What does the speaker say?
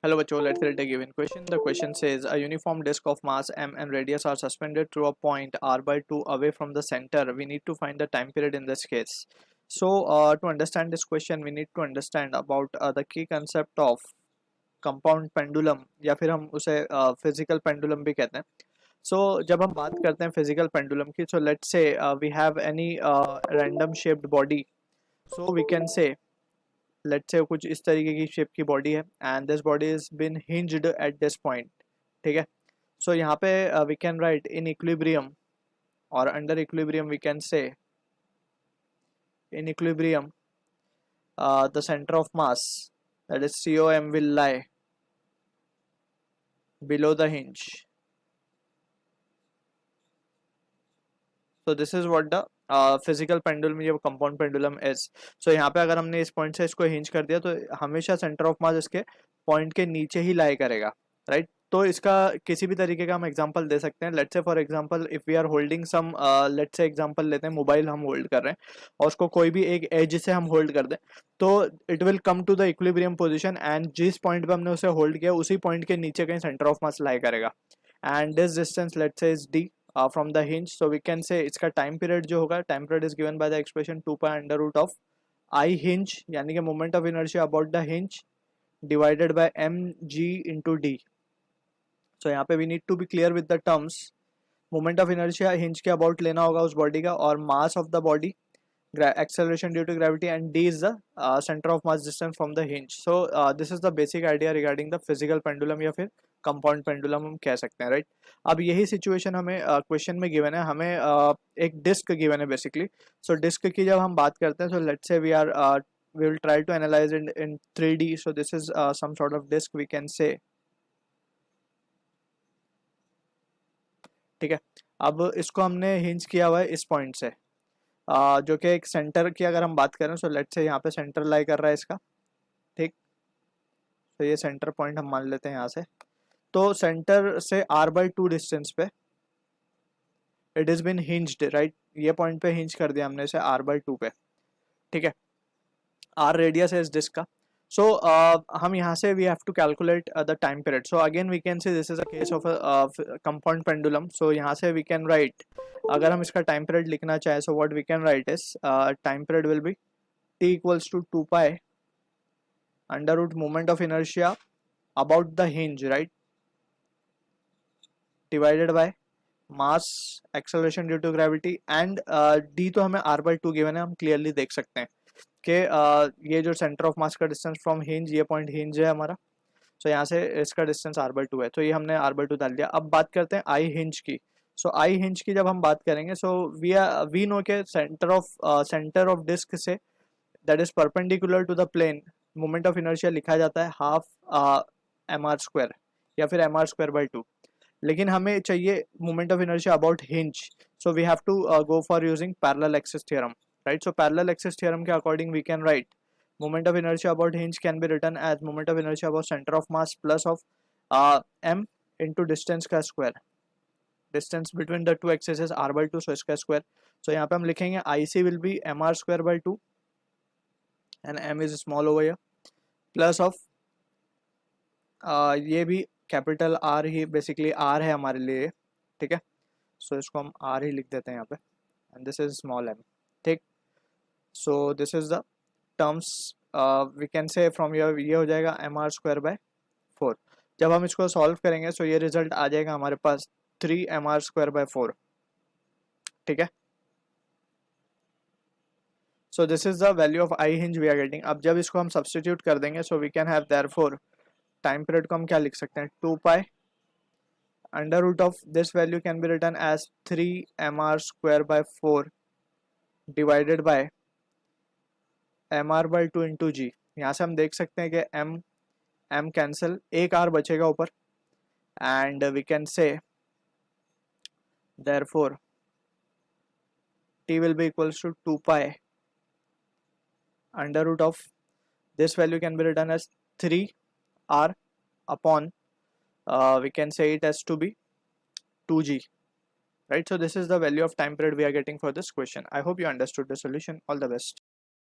Hello, bachcho. Let's read a given question. The question says a uniform disk of mass m and radius are suspended through a point r by 2 away from the center. We need to find the time period in this case. So, to understand this question, we need to understand about the key concept of compound pendulum या फिर हम उसे physical pendulum भी कहते हैं. So, जब हम बात करते हैं physical pendulum की, so let's say we have any random shaped body. So we can say let's say कुछ इस तरीके की शेप की बॉडी है and this body is been hinged at this point. ठीक है. सो यहाँ पे we can write in equilibrium और under equilibrium we can say in equilibrium the center of mass, that is COM, will lie below the hinge. So this is what the physical pendulum या compound pendulum is. So यहाँ पे अगर हमने इस point से इसको hinge कर दिया तो हमेशा सेंटर ऑफ मास इसके पॉइंट के नीचे ही लाई करेगा, राइट. तो इसका किसी भी तरीके का हम एग्जांपल दे सकते हैं. Let's say for example if we are holding some, let's say example लेते हैं मोबाइल हम होल्ड कर रहे हैं और उसको कोई भी एक एज से हम होल्ड कर दें तो it will come to the equilibrium position and जिस पॉइंट पे हमने उसे होल्ड किया उसी पॉइंट के नीचे कहीं सेंटर ऑफ मास लाई करेगा. And this distance let's say is d from the hinge. So we can say इसका time period जो होगा, time period is given by the expression 2 pi under root of I hinge यानी कि moment of inertia about the hinge divided by mg into d. So यहाँ पे we need to be clear with the terms. Moment of inertia hinge के about लेना होगा उस body का और mass of the body, acceleration due to gravity, and d is the center of mass distance from the hinge. So this is the basic idea regarding the physical pendulum या फिर compound pendulum हम कह सकते हैं, right. अब यही situation हमें question में गिवन है. हमें एक डिस्क गिवन है बेसिकली. सो डिस्क की जब हम बात करते हैं, so let's say we are we will try to analyze it in 3D. So this is some sort of disk we can say. ठीक है. अब इसको हमने हिंज किया हुआ है इस पॉइंट से, जो कि एक सेंटर की अगर हम बात करें, सो लेट्स से यहाँ पे सेंटर लाई कर रहा है इसका. ठीक. तो ये सेंटर पॉइंट हम मान लेते हैं यहाँ से. तो सेंटर से r/2 डिस्टेंस पे it is been hinged, right. ये पॉइंट पे हिंज कर दिया हमने इसे r/2 पे. ठीक है. r रेडियस है इस डिस्क का. सो हम यहाँ से we have to calculate the time period. So again we can say this is a case of compound pendulum. So यहाँ से वी कैन राइट, अगर हम इसका टाइम पीरियड लिखना चाहें, so what we can write is time period will be t equals to 2 pi under root moment of inertia about the hinge, right, divided by mass, acceleration due to gravity and d तो हमें r/2 given है. हम clearly देख सकते हैं कि ये जो सेंटर ऑफ मास का डिस्टेंस फ्रॉम हिंज, ये पॉइंट हिंज है हमारा. सो यहाँ से इसका डिस्टेंस r/2 है. तो ये हमने r/2 डाल दिया. अब बात करते हैं आई हिंज की. सो आई हिंज की जब हम बात करेंगे, सो वी नो के सेंटर ऑफ डिस्क से that is perpendicular to the plane moment of inertia लिखा जाता है हाफ mr² या फिर mr²/2. लेकिन हमें चाहिए moment of inertia about hinge. So we have to go for using parallel axis theorem, right. So parallel axis theorem के according we can write moment of inertia about hinge can be written as moment of inertia about center of mass plus of m into distance का square. Distance between the two axes is r/2, so इसका square. So यहाँ पे हम लिखेंगे IC will be mr²/2 and m is small over here plus of ये भी capital R ही basically R है हमारे लिए. ठीक है. सो इसको हम R ही लिख देते हैं यहाँ पे and this is small m. ठीक. So this is the terms we can say from ये हो जाएगा mr²/4. जब हम इसको सॉल्व करेंगे सो ये रिजल्ट आ जाएगा हमारे पास 3mr²/4. ठीक है. So this is the value of I hinge we are getting. अब जब इसको हम सब्सटीट्यूट कर देंगे, so we can have therefore time period को हम क्या लिख सकते हैं, 2 pi under root of this value can be written as 3mr²/4 divided by mr/2 into g. यहाँ से हम देख सकते हैं कि m कैंसिल, एक r बचेगा ऊपर and we can say therefore t will be equals to 2 pi under root of this value can be written as 3r upon we can say it as to be 2g, right. So this is the value of time period we are getting for this question. I hope you understood the solution. All the best.